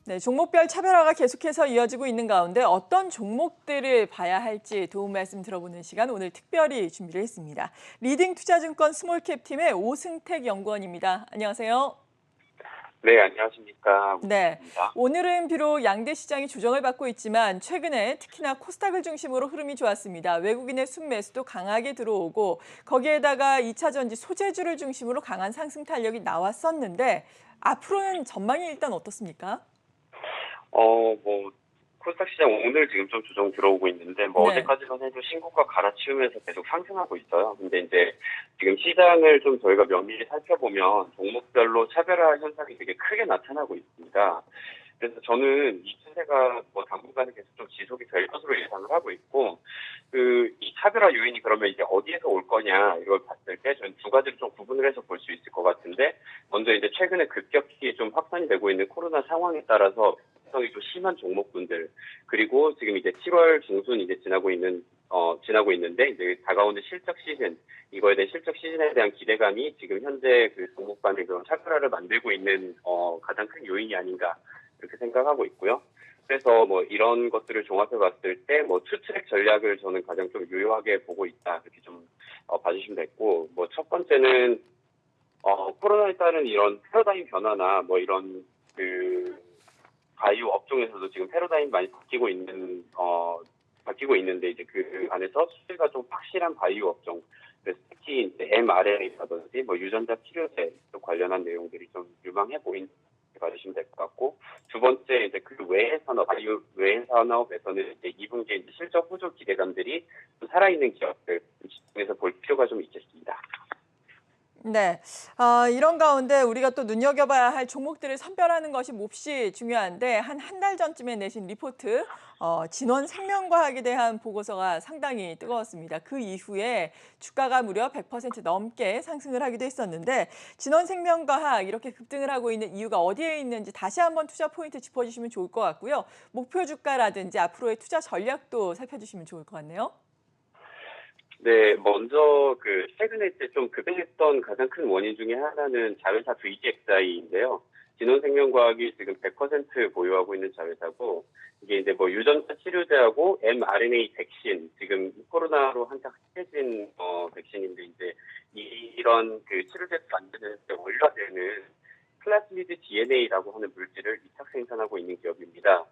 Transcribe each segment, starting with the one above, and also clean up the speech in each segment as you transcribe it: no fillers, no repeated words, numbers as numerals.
네, 종목별 차별화가 계속해서 이어지고 있는 가운데 어떤 종목들을 봐야 할지 도움 말씀 들어보는 시간 오늘 특별히 준비를 했습니다. 리딩 투자증권 스몰캡 팀의 오승택 연구원입니다. 안녕하세요. 네, 안녕하십니까. 네, 오승택입니다. 오늘은 비록 양대 시장이 조정을 받고 있지만 최근에 특히나 코스닥을 중심으로 흐름이 좋았습니다. 외국인의 순매수도 강하게 들어오고 거기에다가 2차 전지 소재주를 중심으로 강한 상승 탄력이 나왔었는데 앞으로는 전망이 일단 어떻습니까? 뭐, 코스닥 시장 오늘 지금 좀 조정 들어오고 있는데, 네. 어제까지만 해도 신고가 갈아치우면서 계속 상승하고 있어요. 근데 이제 지금 시장을 좀 저희가 면밀히 살펴보면 종목별로 차별화 현상이 되게 크게 나타나고 있습니다. 그래서 저는 이 추세가 당분간은 계속 좀 지속이 될 것으로 예상을 하고 있고, 이 차별화 요인이 그러면 이제 어디에서 올 거냐, 이걸 봤을 때 저는 두 가지를 좀 구분을 해서 볼 수 있을 것 같은데, 먼저 이제 최근에 급격히 좀 확산이 되고 있는 코로나 상황에 따라서 성이 좀 심한 종목군들, 그리고 지금 이제 7월 중순 이제 지나고 있는데, 이제 다가오는 실적 시즌, 이거에 대한 실적 시즌에 대한 기대감이 지금 현재 그 종목 간의 그런 차별화를 만들고 있는, 가장 큰 요인이 아닌가, 이렇게 생각하고 있고요. 그래서 이런 것들을 종합해 봤을 때 투트랙 전략을 저는 가장 좀 유효하게 보고 있다. 이렇게 좀 봐주시면 됐고, 첫 번째는 코로나에 따른 이런 패러다임 변화나 이런 바이오 업종에서도 지금 패러다임이 많이 바뀌고 있는데 이제 그 안에서 수혜가 좀 확실한 바이오 업종, 그래서 특히 이제 mRNA라든지 유전자 치료제 쪽 관련한 내용들이 좀 유망해 보인 봐주시면 될 것 같고, 두 번째 이제 그 외의 산업, 바이오 외의 산업에서는 이제 2분기에 이제 실적 호조 기대감들이 좀 살아있는 기업들 집중해서 볼 필요가 좀 있겠습니다. 네, 이런 가운데 우리가 또 눈여겨봐야 할 종목들을 선별하는 것이 몹시 중요한데 한 달 전쯤에 내신 리포트, 진원생명과학에 대한 보고서가 상당히 뜨거웠습니다. 그 이후에 주가가 무려 100% 넘게 상승을 하기도 했었는데 진원생명과학 이렇게 급등을 하고 있는 이유가 어디에 있는지 다시 한번 투자 포인트 짚어주시면 좋을 것 같고요. 목표 주가라든지 앞으로의 투자 전략도 살펴주시면 좋을 것 같네요. 네, 먼저 최근에 이제 좀 급등했던 가장 큰 원인 중에 하나는 자회사 VGXI인데요. 진원생명과학이 지금 100% 보유하고 있는 자회사고, 이게 이제 유전자 치료제하고 mRNA 백신, 지금 코로나로 한창 핫해진 백신인데 이제 이런 치료제 만드는 데 원료가 되는 플라스미드 DNA라고 하는 물질을 위탁 생산하고 있는 기업입니다.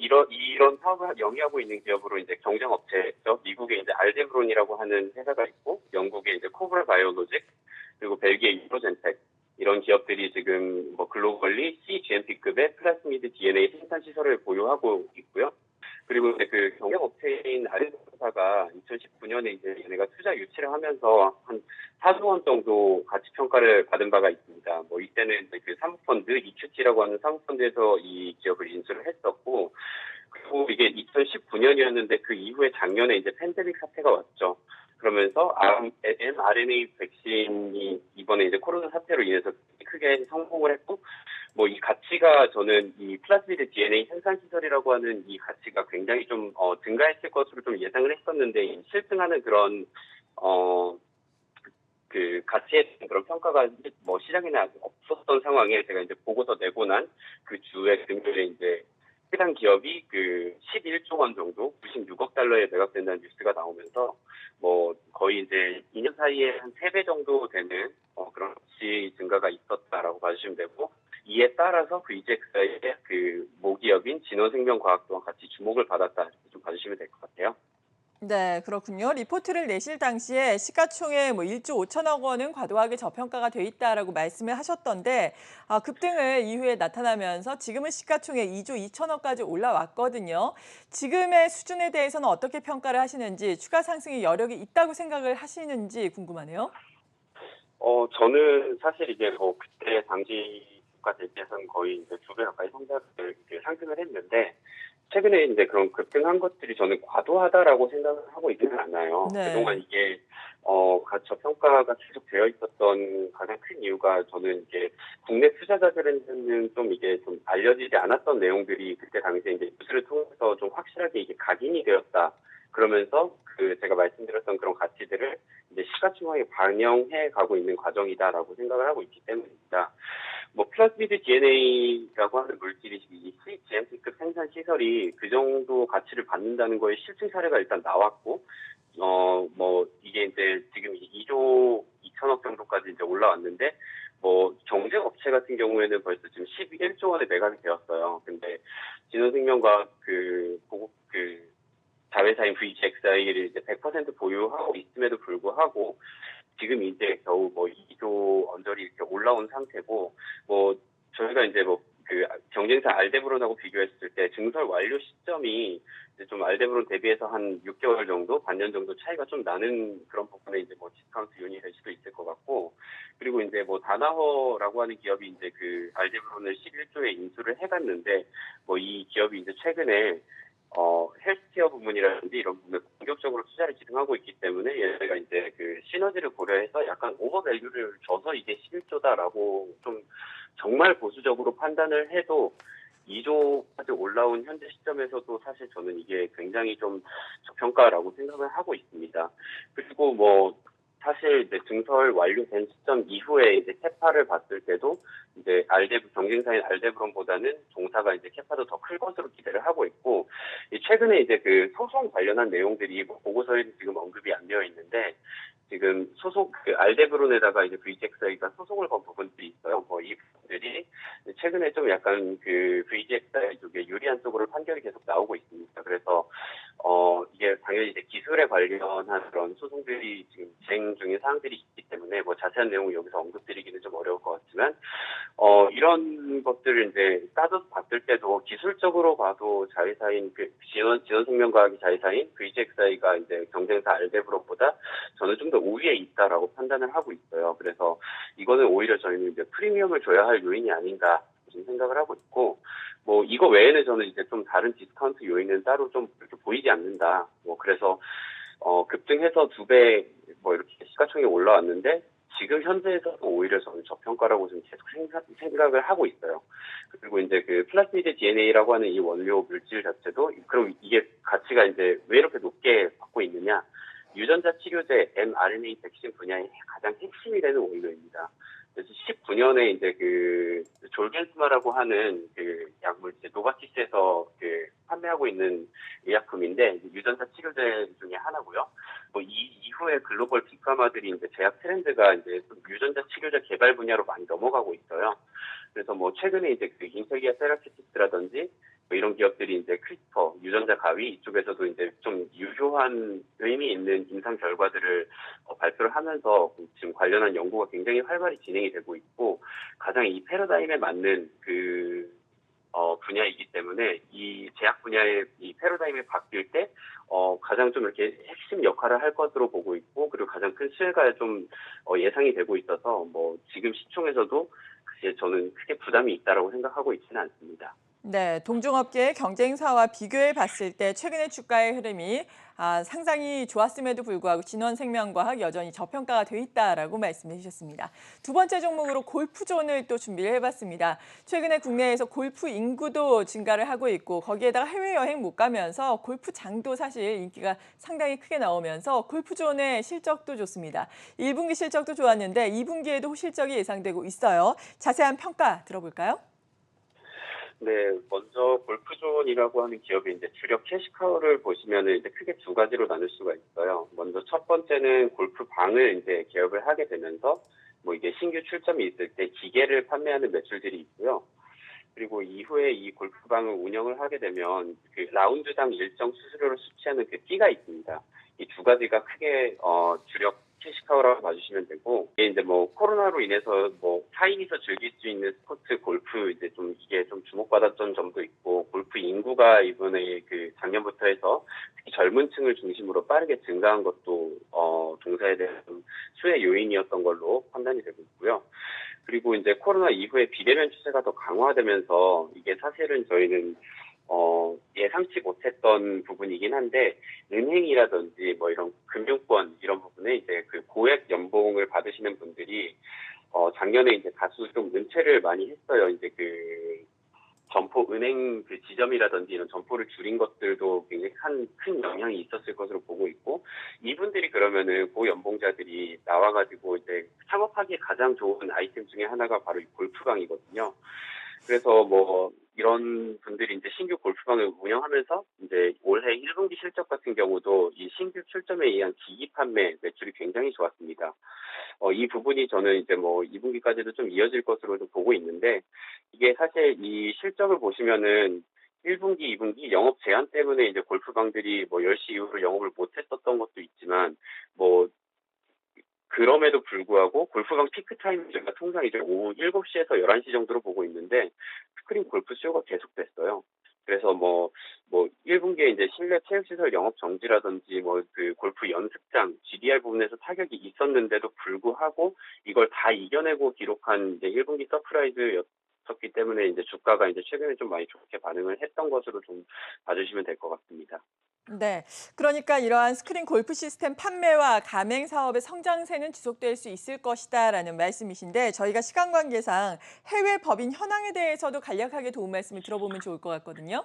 이런 사업을 영위하고 있는 기업으로 이제 경쟁업체죠. 미국에 이제 알제브론이라고 하는 회사가 있고, 영국에 이제 코브라 바이오로직, 그리고 벨기에 유로젠텍, 이런 기업들이 지금 글로벌리 CGMP급의 플라스미드 DNA 생산 시설을 보유하고 있고요. 그리고 이제 그 경쟁업체인 알제브론사가 2019년에 이제 얘네가 투자 유치를 하면서 한 4조 원 정도 가치 평가를 받은 바가 있습니다. 이때는 이제 그 사모펀드, EQT라고 하는 사모펀드에서 이 기업을 인수를 했었고, 그리고 이게 2019년이었는데 그 이후에 작년에 이제 팬데믹 사태가 왔죠. 그러면서 mRNA 백신이 이번에 이제 코로나 사태로 인해서 크게 성공을 했고, 이 가치가 저는 이 플라스미드 DNA 생산 시설이라고 하는 이 가치가 굉장히 좀 증가했을 것으로 좀 예상을 했었는데, 실증하는 그런 가치에 대한 그런 평가가 시장에는 아직 없었던 상황에 제가 이제 보고서 내고 난 그 주에 금요일에 이제 해당 기업이 11조 원 정도, 96억 달러에 매각된다는 뉴스가 나오면서 거의 이제 2년 사이에 한 3배 정도 되는 그런 가치 증가가 있었다라고 봐주시면 되고, 이에 따라서 VGX의 모기업인 진원생명과학 또한 같이 주목을 받았다, 이렇게 좀 봐주시면 될 것 같아요. 네, 그렇군요. 리포트를 내실 당시에 시가총액 1조 5천억 원은 과도하게 저평가가 돼 있다라고 말씀을 하셨던데 급등을 이후에 나타나면서 지금은 시가총액 2조 2천억까지 올라왔거든요. 지금의 수준에 대해서는 어떻게 평가를 하시는지 추가 상승의 여력이 있다고 생각을 하시는지 궁금하네요. 저는 사실 이제 그때 당시 주가 대비해서는 거의 이제 2배 가까이 상승을 했는데, 최근에 이제 그런 급등한 것들이 저는 과도하다라고 생각을 하고 있지는 않아요. 그동안 네. 이게 저평가가 계속 되어 있었던 가장 큰 이유가, 저는 이제 국내 투자자들은 좀 이게 좀 알려지지 않았던 내용들이 그때 당시에 이제 뉴스를 통해서 좀 확실하게 이게 각인이 되었다. 그러면서 제가 말씀드렸던 그런 가치들을 이제 시가총액에 반영해 가고 있는 과정이다라고 생각을 하고 있기 때문입니다. 뭐 플라스미드 DNA라고 하는 물질이 이 GMP급 생산 시설이 그 정도 가치를 받는다는 거에 실증 사례가 일단 나왔고, 뭐 이게 이제 지금 2조 2천억 정도까지 이제 올라왔는데, 뭐 경쟁 업체 같은 경우에는 벌써 지금 11조 원에 매각이 되었어요. 근데 진원생명과학 그 자회사인 VGXI를 이제 100% 보유하고 있음에도 불구하고 지금 이제 겨우 뭐 2조 언저리 이렇게 올라온 상태고, 뭐 저희가 이제 뭐 그 경쟁사 알데브론하고 비교했을 때 증설 완료 시점이 이제 좀 알데브론 대비해서 한 6개월 정도, 반년 정도 차이가 좀 나는 그런 부분에 이제 뭐 디스카운트 요인이 될 수도 있을 것 같고, 그리고 이제 뭐 다나허라고 하는 기업이 이제 그 알데브론을 11조에 인수를 해갔는데, 뭐 이 기업이 이제 최근에 헬스케어 부문이라든지 이런 부분에 공격적으로 투자를 집중하고 있기 때문에 얘네가 이제 그 시너지를 고려해서 약간 오버밸류를 줘서 이게 11조다라고 좀 정말 보수적으로 판단을 해도 2조까지 올라온 현재 시점에서도 사실 저는 이게 굉장히 좀 저평가라고 생각을 하고 있습니다. 그리고 뭐 사실 이제 증설 완료된 시점 이후에 이제 캐파를 봤을 때도 이제 경쟁사인 알데브론보다는 동사가 이제 캐파도 더 클 것으로 기대를 하고 있고, 최근에 이제 그 소송 관련한 내용들이 뭐 보고서에는 지금 언급이 안 되어 있는데, 지금 알데브론에다가 이제 VGXI가 소송을 건 부분들이 있어요. 뭐 이 부분들이 최근에 좀 약간 그 VGXI 쪽에 유리한 쪽으로 판결이 계속 나오고 있습니다. 그래서 이게 당연히 이제 기술에 관련한 그런 소송들이 지금 진행 중인 사항들이 있기 때문에 뭐 자세한 내용을 여기서 언급드리기는 좀 어려울 것 같지만, 이런 것들을 이제 따져서 봤을 때도 기술적으로 봐도 자회사인 진원생명과학이 자회사인 VGXI가 이제 경쟁사 알데브론보다 저는 좀 더 우위에 있다라고 판단을 하고 있어요. 그래서 이거는 오히려 저희는 이제 프리미엄을 줘야 할 요인이 아닌가 지금 생각을 하고 있고, 뭐 이거 외에는 저는 이제 좀 다른 디스카운트 요인은 따로 좀 이렇게 보이지 않는다. 뭐 그래서 급등해서 2배 뭐 이렇게 시가총액이 올라왔는데 지금 현재에서도 오히려 저는 저평가라고 좀 계속 생각을 하고 있어요. 그리고 이제 그 플라스미드 DNA라고 하는 이 원료 물질 자체도 그럼 이게 가치가 이제 왜 이렇게 높게 받고 있느냐? 유전자 치료제 mRNA 백신 분야의 가장 핵심이 되는 원료입니다. 그래서 19년에 이제 그 졸겐스마라고 하는 그 약물 이제 노바티스에서 그 판매하고 있는 의약품인데 유전자 치료제 중에 하나고요. 뭐 이후에 글로벌 빅파마들이 이제 제약 트렌드가 이제 유전자 치료제 개발 분야로 많이 넘어가고 있어요. 그래서 뭐 최근에 이제 그 인텔기아 세라피틱스라든지 뭐 이런 기업들이 이제 크리스퍼, 유전자 가위 이쪽에서도 이제 좀 유효한 의미 있는 임상 결과들을 발표를 하면서 지금 관련한 연구가 굉장히 활발히 진행이 되고 있고, 가장 이 패러다임에 맞는 분야이기 때문에 이 제약 분야의 이 패러다임이 바뀔 때 가장 좀 이렇게 핵심 역할을 할 것으로 보고 있고, 그리고 가장 큰 수혜가 좀 예상이 되고 있어서 뭐 지금 시총에서도 글쎄 저는 크게 부담이 있다라고 생각하고 있지는 않습니다. 네, 동종업계의 경쟁사와 비교해 봤을 때 최근의 주가의 흐름이 상당히 좋았음에도 불구하고 진원생명과학 여전히 저평가가 돼 있다라고 말씀해 주셨습니다. 두 번째 종목으로 골프존을 또 준비를 해봤습니다. 최근에 국내에서 골프 인구도 증가를 하고 있고 거기에다가 해외여행 못 가면서 골프장도 사실 인기가 상당히 크게 나오면서 골프존의 실적도 좋습니다. 1분기 실적도 좋았는데 2분기에도 실적이 예상되고 있어요. 자세한 평가 들어볼까요? 네, 먼저 골프존이라고 하는 기업의 이제 주력 캐시카우를 보시면은 이제 크게 두 가지로 나눌 수가 있어요. 먼저 첫 번째는 골프방을 이제 개업을 하게 되면서 뭐 이게 신규 출점이 있을 때 기계를 판매하는 매출들이 있고요. 그리고 이후에 이 골프방을 운영을 하게 되면 그 라운드당 일정 수수료를 수취하는 그 피가 있습니다. 이 두 가지가 크게 주력 캐시카우라고 봐주시면 되고, 이게 이제 뭐 코로나로 인해서 뭐 4인이서 즐길 수 있는 스포츠 골프 이제 좀 이게 좀 주목받았던 점도 있고, 골프 인구가 이번에 그 작년부터 해서 특히 젊은 층을 중심으로 빠르게 증가한 것도 동사에 대한 좀 수혜 요인이었던 걸로 판단이 되고 있고요. 그리고 이제 코로나 이후에 비대면 추세가 더 강화되면서 이게 사실은 저희는 예상치 못했던 부분이긴 한데, 은행이라든지 뭐 이런 금융권 이런 부분에 이제 그 고액 연봉을 받으시는 분들이 작년에 이제 다수 좀 은퇴를 많이 했어요. 이제 그 점포 은행 그 지점이라든지 이런 점포를 줄인 것들도 굉장히 큰 영향이 있었을 것으로 보고 있고, 이분들이 그러면은 고연봉자들이 나와가지고 이제 창업하기에 가장 좋은 아이템 중에 하나가 바로 이 골프방이거든요. 그래서 뭐 이런 분들이 이제 신규 골프방을 운영하면서 이제 올해 1분기 실적 같은 경우도 이 신규 출점에 의한 기기 판매 매출이 굉장히 좋았습니다. 이 부분이 저는 이제 뭐 2분기까지도 좀 이어질 것으로 좀 보고 있는데, 이게 사실 이 실적을 보시면은 1분기, 2분기 영업 제한 때문에 이제 골프방들이 뭐 10시 이후로 영업을 못 했었던 것도 있지만, 뭐 그럼에도 불구하고 골프방 피크 타임이 저희가 통상 이제 오후 7시에서 11시 정도로 보고 있는데, 스크린 골프 쇼가 계속됐어요. 그래서 뭐 1분기에 이제 실내 체육시설 영업 정지라든지 뭐 그 골프 연습장, GDR 부분에서 타격이 있었는데도 불구하고 이걸 다 이겨내고 기록한 이제 1분기 서프라이즈였기 때문에 이제 주가가 이제 최근에 좀 많이 좋게 반응을 했던 것으로 좀 봐주시면 될 것 같습니다. 네. 그러니까 이러한 스크린 골프 시스템 판매와 가맹 사업의 성장세는 지속될 수 있을 것이다라는 말씀이신데, 저희가 시간 관계상 해외 법인 현황에 대해서도 간략하게 도움 말씀을 들어보면 좋을 것 같거든요.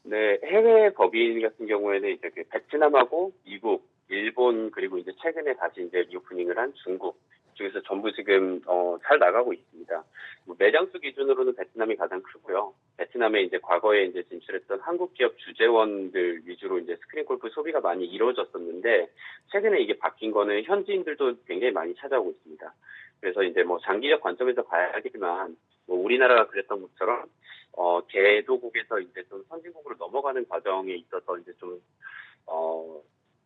네, 해외 법인 같은 경우에는 이제 그 베트남하고 미국, 일본, 그리고 이제 최근에 다시 이제 리오프닝을 한 중국 쪽에서 전부 지금 잘 나가고 있습니다. 뭐 매장 수 기준으로는 베트남이 가장 크고요. 베트남에 이제 과거에 이제 진출했던 한국 기업 주재원들 위주로 이제 스크린 골프 소비가 많이 이루어졌었는데, 최근에 이게 바뀐 거는 현지인들도 굉장히 많이 찾아오고 있습니다. 그래서 이제 뭐 장기적 관점에서 봐야겠지만, 뭐 우리나라가 그랬던 것처럼 개도국에서 이제 좀 선진국으로 넘어가는 과정에 있어서 이제 좀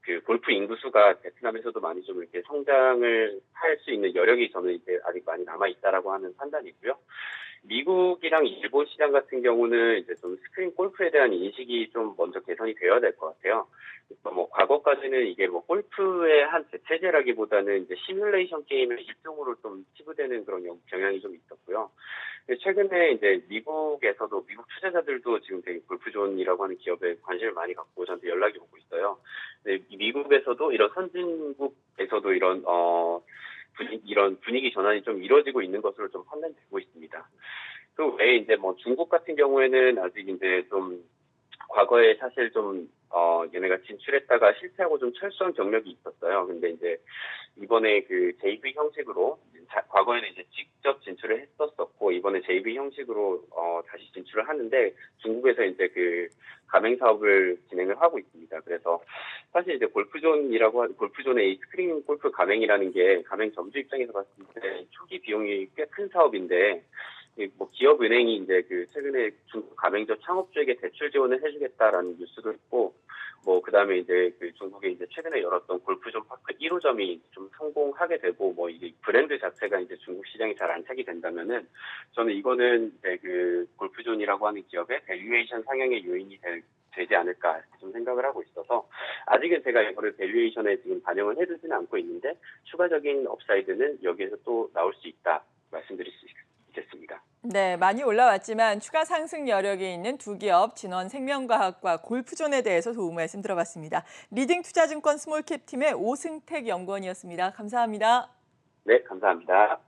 그 골프 인구수가 베트남에서도 많이 좀 이렇게 성장을 할 수 있는 여력이 저는 이제 아직 많이 남아 있다라고 하는 판단이고요. 미국이랑 일본 시장 같은 경우는 이제 좀 스크린 골프에 대한 인식이 좀 먼저 개선이 되어야 될 것 같아요. 그래서 뭐 과거까지는 이게 뭐 골프의 한 대체제라기보다는 이제 시뮬레이션 게임의 일종으로 좀 치부되는 그런 경향이 좀 있었고요. 근데 최근에 이제 미국에서도 미국 투자자들도 지금 되게 골프존이라고 하는 기업에 관심을 많이 갖고 저한테 연락이 오고 있어요. 근데 이 미국에서도 이런 선진국에서도 이런 분위기 전환이 좀 이루어지고 있는 것으로 좀 판단되고 있습니다. 그 외에 이제 뭐 중국 같은 경우에는 아직 이제 좀 과거에 사실 좀 얘네가 진출했다가 실패하고 좀 철수한 경력이 있었어요. 근데 이제 이번에 그 JV 형식으로 과거에는 이제 직접 진출을 했었었고, 이번에 JV 형식으로 다시 진출을 하는데, 중국에서 이제 그 가맹 사업을 진행을 하고 있습니다. 그래서 사실 이제 골프존의 이 스크린 골프 가맹이라는 게 가맹 점주 입장에서 봤을 때 초기 비용이 꽤 큰 사업인데, 뭐 기업은행이 이제 그 최근에 중국 가맹점 창업주에게 대출 지원을 해주겠다라는 뉴스도 있고, 뭐 그다음에 이제 그 중국에 이제 최근에 열었던 골프존 파크 1호점이 좀 성공하게 되고, 뭐 이게 브랜드 자체가 이제 중국 시장에 잘 안착이 된다면은, 저는 이거는 이제 그 골프존이라고 하는 기업의 밸류에이션 상향의 요인이 되지 않을까 좀 생각을 하고 있어서, 아직은 제가 이거를 밸류에이션에 지금 반영을 해두지는 않고 있는데, 추가적인 업사이드는 여기에서 또 나올 수 있다 말씀드릴 수 있겠습니다. 네, 많이 올라왔지만 추가 상승 여력이 있는 두 기업, 진원생명과학과 골프존에 대해서 도움 말씀 들어봤습니다. 리딩투자증권 스몰캡 팀의 오승택 연구원이었습니다. 감사합니다. 네, 감사합니다.